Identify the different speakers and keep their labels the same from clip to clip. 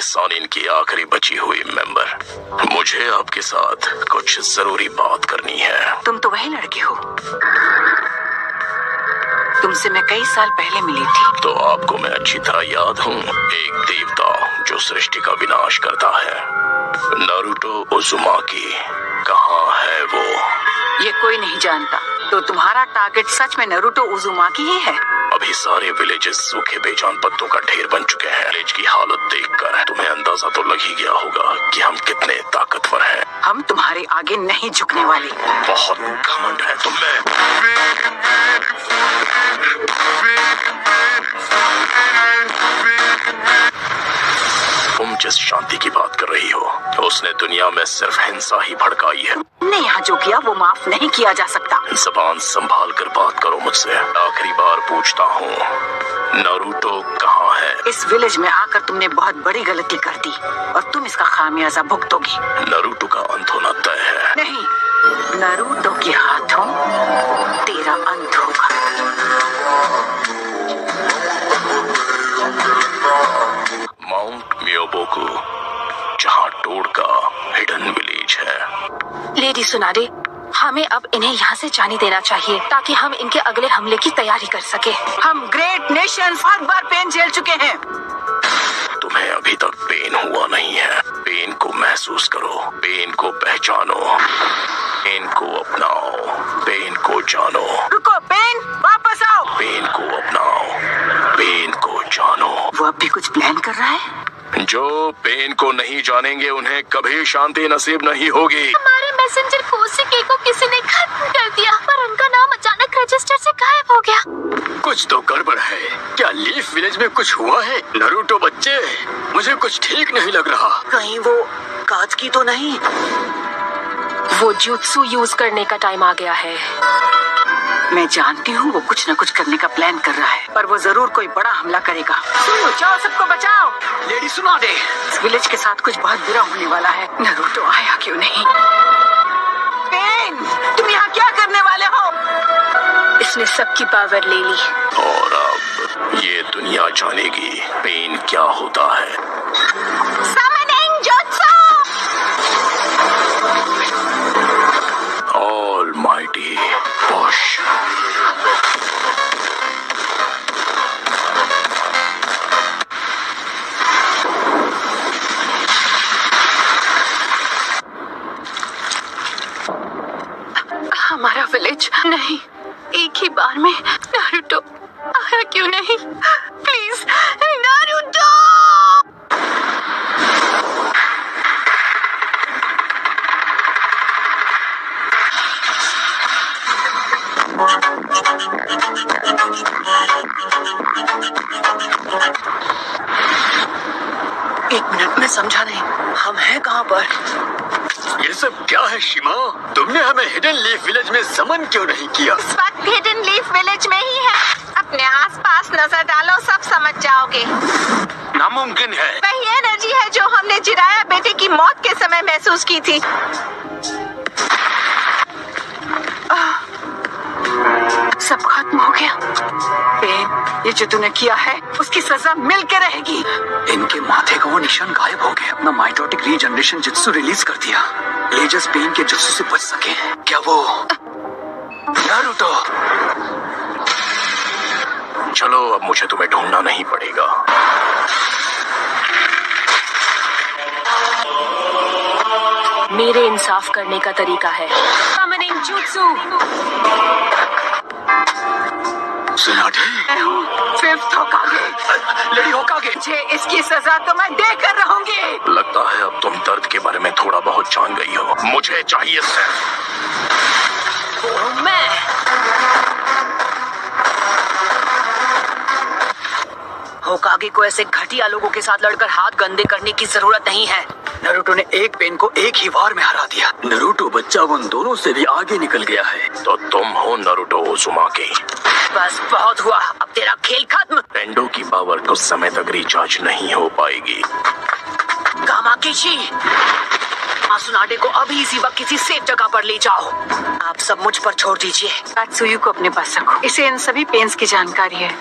Speaker 1: Sannin की आखिरी बची हुई मेंबर। मुझे आपके साथ कुछ जरूरी बात करनी है।
Speaker 2: तुम तो वही लड़की हो, तुमसे मैं कई साल पहले मिली थी।
Speaker 1: तो आपको मैं अच्छी तरह याद हूँ, एक देवता जो सृष्टि का विनाश करता है। नारुतो उज़ुमाकी कहाँ है वो?
Speaker 2: ये कोई नहीं जानता। तो तुम्हारा टारगेट सच में नारुतो उज़ुमाकी ही है?
Speaker 1: अभी सारे विलेजेस सूखे बेजान पत्तों का ढेर बन चुके हैं। विलेज की हालत देखकर तुम्हें अंदाजा तो लग ही गया होगा कि हम कितने ताकतवर हैं।
Speaker 2: हम तुम्हारे आगे नहीं झुकने वाले।
Speaker 1: बहुत घमंड है तुम में। तुम जिस शांति की बात कर रही हो, उसने दुनिया में सिर्फ हिंसा ही भड़काई है।
Speaker 2: तुमने यहाँ जो किया वो माफ नहीं किया जा सकता।
Speaker 1: ज़बान संभाल कर बात करो मुझसे। आखिरी बार पूछता हूँ, नारुतो कहाँ है?
Speaker 2: इस विलेज में आकर तुमने बहुत बड़ी गलती कर दी और तुम इसका खामियाजा भुगतोगी।
Speaker 1: नारुतो का अंत होना तय है।
Speaker 2: नहीं, नारुतो के हाथों तेरा अंत होगा।
Speaker 1: माउंट मियोबोकू, जहाँ टोड का हिडन विलेज है।
Speaker 3: लेडी सुनाडे, हमें अब इन्हें यहाँ से जाने देना चाहिए ताकि हम इनके अगले हमले की तैयारी कर सके।
Speaker 2: हम ग्रेट नेशंस हर बार पेन झेल चुके हैं।
Speaker 1: तुम्हें अभी तक पेन हुआ नहीं है। पेन को महसूस करो, पेन को पहचानो, पेन को अपनाओ, पेन को जानो।
Speaker 2: रुको, पेन वापस आओ।
Speaker 1: पेन को अपनाओ, पेन को जानो।
Speaker 2: वो अब भी कुछ प्लान कर रहा है।
Speaker 1: जो पेन को नहीं जानेंगे उन्हें कभी शांति नसीब नहीं होगी।
Speaker 3: हमारे मैसेंजर कोशिकी को किसी ने खत्म कर दिया, पर उनका नाम अचानक रजिस्टर से गायब हो गया।
Speaker 4: कुछ तो गड़बड़ है। क्या लीफ विलेज में कुछ हुआ है? नारुतो बच्चे, मुझे कुछ ठीक नहीं लग रहा।
Speaker 2: कहीं वो काज की तो नहीं?
Speaker 3: वो जुत्सु यूज करने का टाइम आ गया है।
Speaker 2: मैं जानती हूँ वो कुछ न कुछ करने का प्लान कर रहा है, पर वो जरूर कोई बड़ा हमला करेगा। सुनो, जाओ सबको बचाओ।
Speaker 4: लेडी सुनाडे,
Speaker 2: इस विलेज के साथ कुछ बहुत बुरा होने वाला है। नारुतो आया क्यों नहीं? पेन, तुम यहाँ क्या करने वाले हो?
Speaker 3: इसने सबकी पावर ले ली
Speaker 1: और अब ये दुनिया जानेगी पेन क्या होता है।
Speaker 3: Summoning jutsu!
Speaker 1: Almighty push.
Speaker 3: हमारा विलेज नहीं, एक ही बार में नारुतो आया क्यों नहीं? Please Naruto!
Speaker 2: एक मिनट में समझा नहीं, हम हैं कहाँ पर?
Speaker 4: ये सब क्या है शिमा? तुमने हमें हिडन लीफ विलेज में समन क्यों नहीं किया?
Speaker 3: इस वक्त हिडन लीफ विलेज में ही है। अपने आसपास नजर डालो, सब समझ जाओगे।
Speaker 4: नामुमकिन है।
Speaker 3: वही एनर्जी है जो हमने जिराया बेटे की मौत के समय महसूस की थी।
Speaker 2: सब खत्म हो गया। पेन, ये जो तूने किया है उसकी सजा मिल के रहेगी।
Speaker 4: इनके माथे का वो निशान गायब हो गया। अपना माइटोटिक रीजनरेशन जुत्सु रिलीज कर दिया। लेजर्स पेन के जुत्सु से बच सके। क्या वो नारुतो?
Speaker 1: चलो, अब मुझे तुम्हें ढूंढना नहीं पड़ेगा।
Speaker 3: मेरे इंसाफ करने का तरीका है। Summoning jutsu!
Speaker 4: सुनाडे,
Speaker 2: मैं हूँ फिफ्थ होकागे।
Speaker 4: लेडी होकागे।
Speaker 2: मुझे इसकी सजा तो मैं देकर रहूंगी।
Speaker 1: लगता है अब तुम दर्द के बारे में थोड़ा बहुत जान गई हो। मुझे चाहिए सिर्फ
Speaker 3: मैं
Speaker 2: होकागे को ऐसे घटिया लोगों के साथ लड़कर हाथ गंदे करने की जरूरत नहीं है।
Speaker 4: नारुतो ने एक पेन को एक ही वार में हरा दिया। नारुतो बच्चा उन दोनों से भी आगे निकल गया है।
Speaker 1: तो तुम हो नारुतो उज़ुमाकी।
Speaker 2: बस बहुत हुआ, अब तेरा खेल खत्म।
Speaker 1: टेंडो की पावर कुछ समय तक रिचार्ज नहीं हो पाएगी।
Speaker 2: कामाकिशी, मासुनाडे को अभी इसी वक्त किसी सेफ जगह पर ले जाओ। आप सब मुझ पर छोड़ दीजिए। कात्सुयु को अपने पास रखो। इसे इन सभी पेन्स की जानकारी है।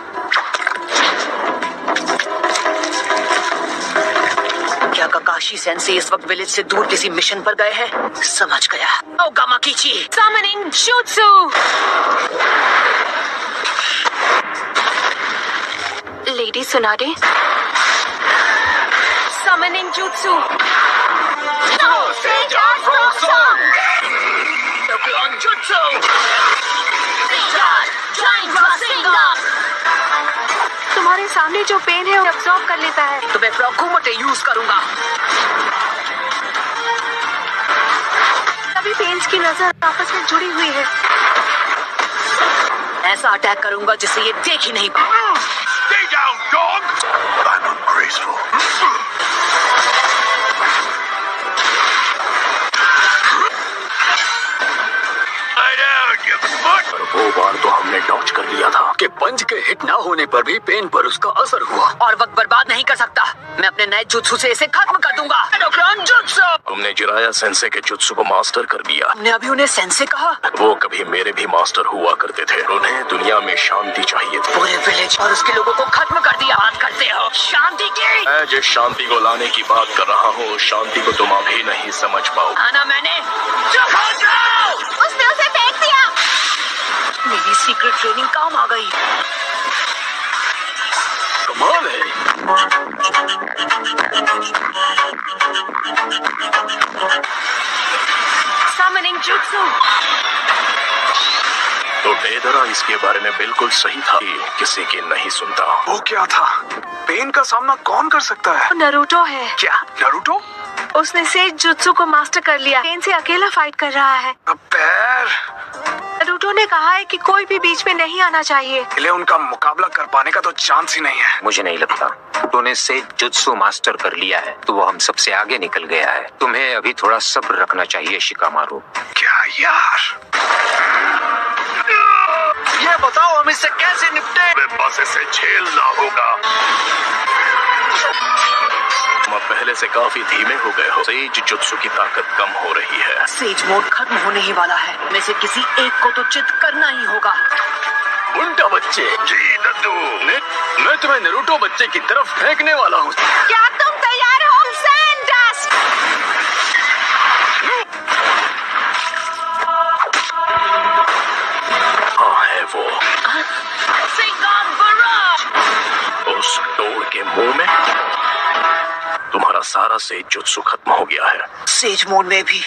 Speaker 2: क्या काकाशी सेंसे इस वक्त विलेज से दूर किसी मिशन पर गए हैं? समझ गया। ओ गामाकीची,
Speaker 3: Summoning Jutsu! Lady Tsunade. Summoning Jutsu.
Speaker 2: Jutsu!
Speaker 3: तुम्हारे सामने जो पेन है वो एब्जॉर्ब कर लेता है।
Speaker 2: तो मैं फ्रॉकुमोटे यूज करूंगा।
Speaker 3: सभी पेन्स की नजर आपस में जुड़ी हुई है।
Speaker 2: ऐसा अटैक करूंगा जिसे ये देख ही नहीं पाए।
Speaker 1: Stay down, dog! I'm ungraceful. Lie down, you foot! पर वो बार तो हमने डॉज कर लिया था
Speaker 4: कि पंच के हिट ना होने पर भी पेन पर उसका असर हुआ।
Speaker 2: और वक्त बर्बाद नहीं कर सकता। मैं अपने नए जुत्सु से इसे खत्म कर दूंगा। जुत्सु!
Speaker 1: हमने जिराया सेंसे के जुत्सु को मास्टर कर दिया।
Speaker 2: हमने अभी उन्हें सेंसे कहा।
Speaker 1: वो कभी मेरे भी मास्टर हुआ करते थे। उन्हें दुनिया में शांति चाहिए थी।
Speaker 2: पूरे विलेज और उसके लोगों को खत्म कर दिया। बात करते हो शांति की?
Speaker 1: मैं जिस शांति को लाने की बात कर रहा हूँ, शांति को तुम अभी नहीं समझ पाओ।
Speaker 2: आना मैंने चुप हो जाओ।
Speaker 3: उसने उसे फेंक दिया।
Speaker 2: मेरी सीक्रेट ट्रेनिंग काम आ गई।
Speaker 4: कमाल है।
Speaker 3: Summoning Jutsu.
Speaker 1: तो बेदरा इसके बारे में बिल्कुल सही था कि किसी की नहीं सुनता।
Speaker 5: वो क्या था? पेन का सामना कौन कर सकता है?
Speaker 3: नरूटो है।
Speaker 5: क्या नारुतो?
Speaker 3: उसने सेज जुत्सु को मास्टर कर लिया। पेन से अकेला फाइट कर रहा है।
Speaker 5: अब पैर
Speaker 3: नरूटो ने कहा है कि कोई भी बीच में नहीं आना चाहिए।
Speaker 5: पहले उनका मुकाबला कर पाने का तो चांस ही नहीं है।
Speaker 6: मुझे नहीं लगता। तूने से जुत्सु मास्टर कर लिया है तो वो हम सबसे आगे निकल गया है। तुम्हें अभी थोड़ा सब्र रखना चाहिए शिकामारू।
Speaker 5: क्या यार? ये बताओ हम इससे कैसे निपटे?
Speaker 1: बस इसे झेलना होगा। तुम पहले से काफी धीमे हो गए हो। सेज जुत्सु की ताकत कम हो रही है।
Speaker 2: सेज मोड खत्म होने ही वाला है। में से किसी एक को तो चित करना ही होगा।
Speaker 4: उल्टा बच्चे।
Speaker 1: जी दद्दू।
Speaker 4: मैं तुम्हें नारुतो बच्चे की तरफ फेंकने वाला हूँ।
Speaker 3: क्या तुम तैयार हो? सैंडस्ट!
Speaker 1: हाँ है वो। उस डोर के मुंह में तुम्हारा सारा सेज जुत्सु खत्म हो गया है।
Speaker 2: सेज मोड में भी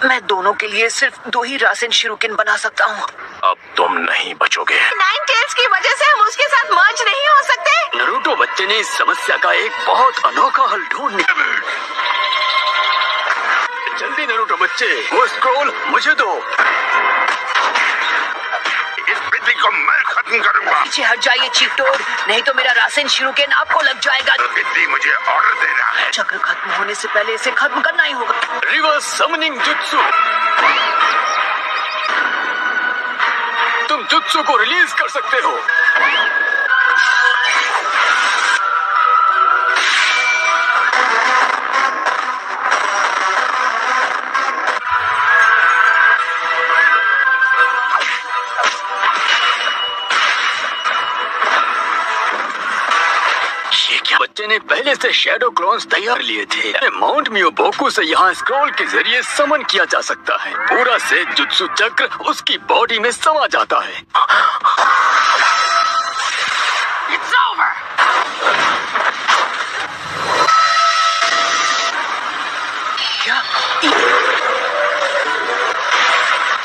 Speaker 2: मैं दोनों के लिए सिर्फ 2 ही रासेन शिरुकिन बना सकता हूँ।
Speaker 1: अब तुम नहीं बचोगे।
Speaker 3: नाइन टेल्स की वजह से हम उसके साथ मर्ज नहीं हो सकते।
Speaker 4: नारुतो बच्चे ने इस समस्या का एक बहुत अनोखा हल ढूंढ निकाला। जल्दी नारुतो बच्चे, वो स्क्रॉल मुझे दो।
Speaker 1: इस बिजली को मैं खत्म करूंगा।
Speaker 2: पीछे हट जाइए चीटोड, नहीं तो मेरा रासेन शिरुकिन आपको लग जाएगा।
Speaker 1: बिजली मुझे ऑर्डर दे रहा है।
Speaker 2: चक्र खत्म होने से पहले इसे खत्म करना ही होगा।
Speaker 4: Reverse summoning jutsu. तुम जुत्सु को रिलीज कर सकते हो। बच्चे ने पहले से शैडो क्लोन्स तैयार लिए थे। माउंट मियोबोकू से यहाँ स्क्रॉल के जरिए समन किया जा सकता है। पूरा से जुत्सु चक्र उसकी बॉडी में समा जाता है।
Speaker 2: It's over. क्या?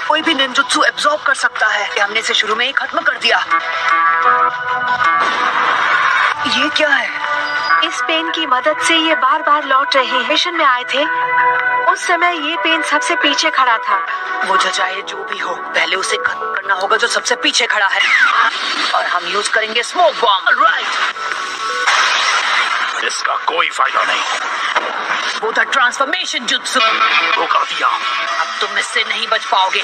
Speaker 2: कोई भी निंजुत्सु एब्जॉर्ब कर सकता है। हमने इसे शुरू में ही खत्म कर दिया। ये क्या है?
Speaker 3: इस पेन की मदद से ये बार बार लौट रहे हैं। मिशन में आए थे उस समय ये पेन सबसे पीछे खड़ा था।
Speaker 2: वो चाहे जो भी हो, पहले उसे खत्म करना होगा जो सबसे पीछे खड़ा है। और हम यूज करेंगे स्मोक बॉम्ब। राइट।
Speaker 1: इसका कोई फायदा नहीं।
Speaker 2: वो था ट्रांसफॉर्मेशन जुत्सु।
Speaker 1: वो कर दिया।
Speaker 2: अब तुम इससे नहीं बच पाओगे।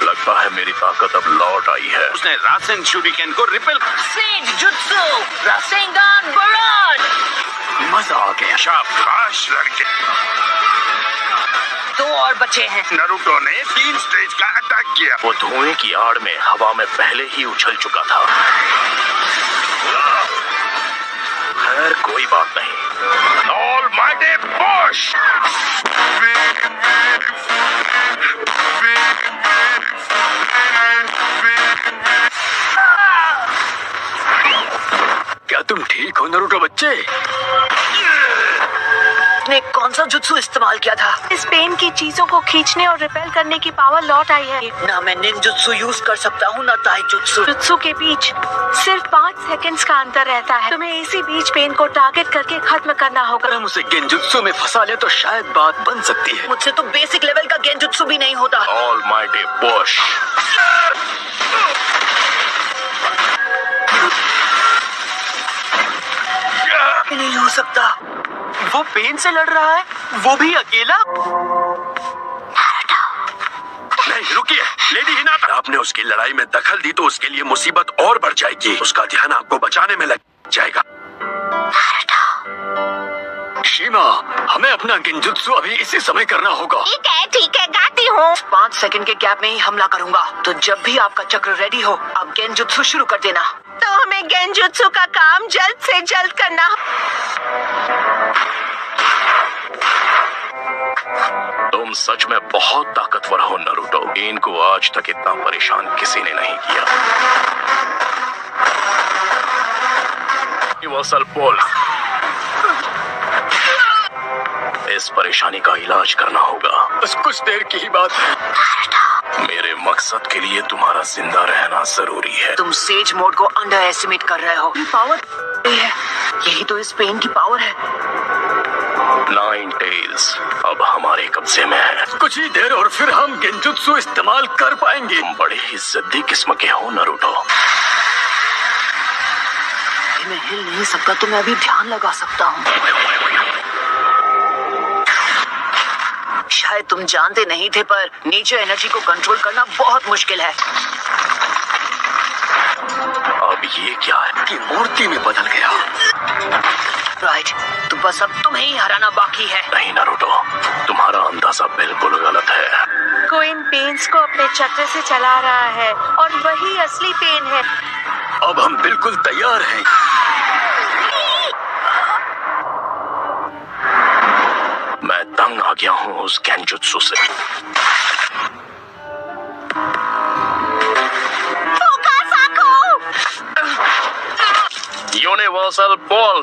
Speaker 1: लगता है मेरी ताकत अब लौट आई है।
Speaker 6: उसने रासेन शूरिकेन को रिपेल।
Speaker 2: सेज जुत्सु रासेंगान बराड।
Speaker 4: मजा आ गया।
Speaker 1: शाबाश लड़के।
Speaker 2: 2 और बचे हैं।
Speaker 1: नारुतो ने 3 स्टेज का अटैक किया। वो धुएं की आड़ में हवा में पहले ही उछल चुका था। खैर कोई बात नहीं। Almighty push.
Speaker 4: क्या तुम ठीक हो नारुतो बच्चे?
Speaker 2: ने कौन सा जुत्सु इस्तेमाल किया था?
Speaker 7: इस पेन की चीजों को खींचने और रिपेल करने की पावर लौट आई है।
Speaker 2: ना मैं निंजुत्सु यूज कर सकता हूँ ना ताइजुत्सु।
Speaker 7: जुत्सु के बीच सिर्फ 5 सेकंड्स का अंतर रहता है। तुम्हें इसी बीच पेन को टारगेट करके खत्म करना होगा।
Speaker 4: अगर हम उसे गेंजुत्सु में फंसा ले तो शायद बात बन सकती है।
Speaker 2: मुझसे तो बेसिक लेवल का गेंजुत्सु भी नहीं होता।
Speaker 1: Almighty push.
Speaker 2: नहीं हो सकता।
Speaker 8: वो पेन से लड़ रहा है, वो भी अकेला।
Speaker 1: नहीं रुकिए लेडी हिनाटा, आपने उसकी लड़ाई में दखल दी तो उसके लिए मुसीबत और बढ़ जाएगी। उसका ध्यान आपको बचाने में लग जाएगा।
Speaker 4: शीमा, हमें अपना गेंजुत्सु अभी इसी समय करना होगा।
Speaker 3: ठीक है गाती हूँ।
Speaker 2: 5 सेकंड के गैप में ही हमला करूंगा। तो जब भी आपका चक्र रेडी हो आप गेंजुत्सु शुरू कर देना।
Speaker 7: तो हमें गेंजुत्सु का काम जल्द से जल्द करना।
Speaker 1: तुम सच में बहुत ताकतवर हो नारुतो। पेन को आज तक इतना परेशान किसी ने नहीं किया। Universal push. इस परेशानी का इलाज करना होगा।
Speaker 4: बस कुछ देर की ही बात है।
Speaker 1: मेरे मकसद के लिए तुम्हारा जिंदा रहना जरूरी है।
Speaker 2: तुम सेज मोड को अंडर एस्टिमेट कर रहे हो। पावर है, यही तो इस पेन की पावर है।
Speaker 1: 9 टेल्स अब हमारे कब्जे में है।
Speaker 4: कुछ ही देर और फिर हम गेंजुत्सु इस्तेमाल कर पाएंगे।
Speaker 1: तुम बड़े ही जिद्दी किस्म के हो नारुतो।
Speaker 2: मैं हिल नहीं सकता तो मैं अभी ध्यान लगा सकता हूँ। शायद तुम जानते नहीं थे पर नेचर एनर्जी को कंट्रोल करना बहुत मुश्किल है।
Speaker 1: अब ये क्या है
Speaker 4: कि मूर्ति में बदल गया।
Speaker 2: राइट, तो बस अब तुम्हें ही हराना बाकी है।
Speaker 1: नहीं नारुतो, तुम्हारा अंदाजा बिल्कुल गलत है।
Speaker 7: कोई इन पेन्स को अपने चक्र से चला रहा है और वही असली पेन है।
Speaker 4: अब हम बिल्कुल तैयार हैं।
Speaker 1: मैं तंग आ गया हूँ उस गेंजुत्सु से। Universal ball.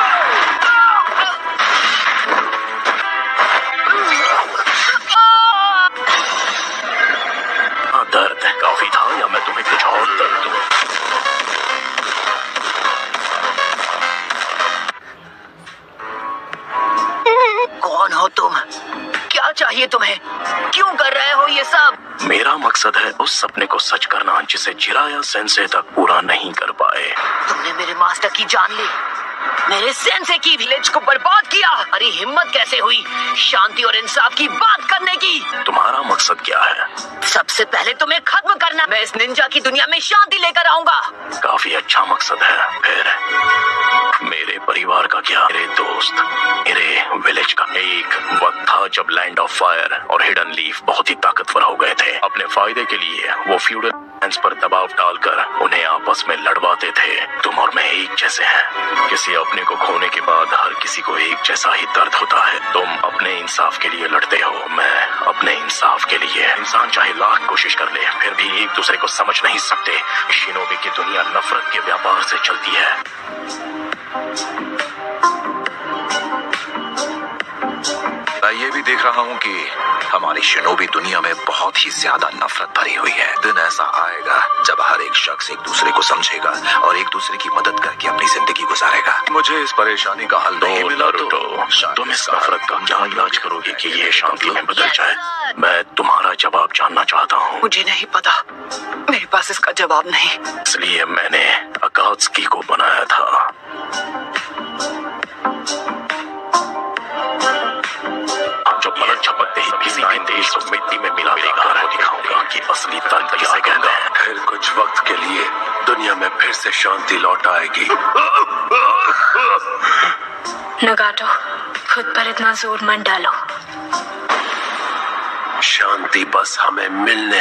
Speaker 1: दर्द काफी था या मैं तुम्हें कुछ और दर्द दूं?
Speaker 2: कौन हो तुम? क्या चाहिए तुम्हें? क्यों कर रहे हो ये सब?
Speaker 1: मेरा मकसद है उस सपने को सच करना जिसे जिराया सेंसे तक पूरा नहीं कर पाए।
Speaker 2: तुमने मेरे मास्टर की जान ली, मेरे सेंसे की विलेज को बर्बाद किया। अरे हिम्मत कैसे हुई शांति और इंसाफ की बात करने की?
Speaker 1: तुम्हारा मकसद क्या है?
Speaker 2: सबसे पहले तुम्हें खत्म करना। मैं इस निंजा की दुनिया में शांति लेकर आऊंगा।
Speaker 1: काफी अच्छा मकसद है। फिर मेरे परिवार का क्या? मेरे दोस्त, मेरे विलेज का? एक वक्त था जब लैंड ऑफ फायर और हिडन लीफ बहुत ही ताकतवर हो गए थे। अपने फायदे के लिए वो फ्यूडल लैंड्स पर दबाव डालकर उन्हें आपस में लड़वाते थे। तुम और मैं एक जैसे हैं। किसी अपने को खोने के बाद हर किसी को एक जैसा ही दर्द होता है। तुम अपने इंसाफ के लिए लड़ते हो, मैं अपने इंसाफ के लिए। इंसान चाहे लाख कोशिश कर ले फिर भी एक दूसरे को समझ नहीं सकते। शिनोबी की दुनिया नफरत के व्यापार से चलती है।
Speaker 5: मैं ये भी देख रहा हूँ कि हमारी शिनोबी दुनिया में बहुत ही ज्यादा नफरत भरी हुई है। दिन ऐसा आएगा जब हर एक शख्स एक दूसरे को समझेगा और एक दूसरे की मदद करके अपनी जिंदगी गुजारेगा। मुझे इस परेशानी का हल नहीं मिला तो
Speaker 1: तुम इस नफरत का क्या इलाज करोगे कि ये शांति में बदल जाए? मैं तुम्हारा जवाब जानना चाहता हूँ।
Speaker 2: मुझे नहीं पता, मेरे पास इसका जवाब नहीं।
Speaker 1: इसलिए मैंने अकात्सुकी को बनाया था। जो पलक झपकते ही किसी भी देश को मिट्टी में मिला देगा, दिखाऊंगा कि असली तंत्र किसे कहते हैं। फिर कुछ वक्त के लिए दुनिया में फिर से शांति लौट आएगी।
Speaker 7: नगाटो, खुद पर इतना जोर मत डालो।
Speaker 1: शांति बस हमें मिलने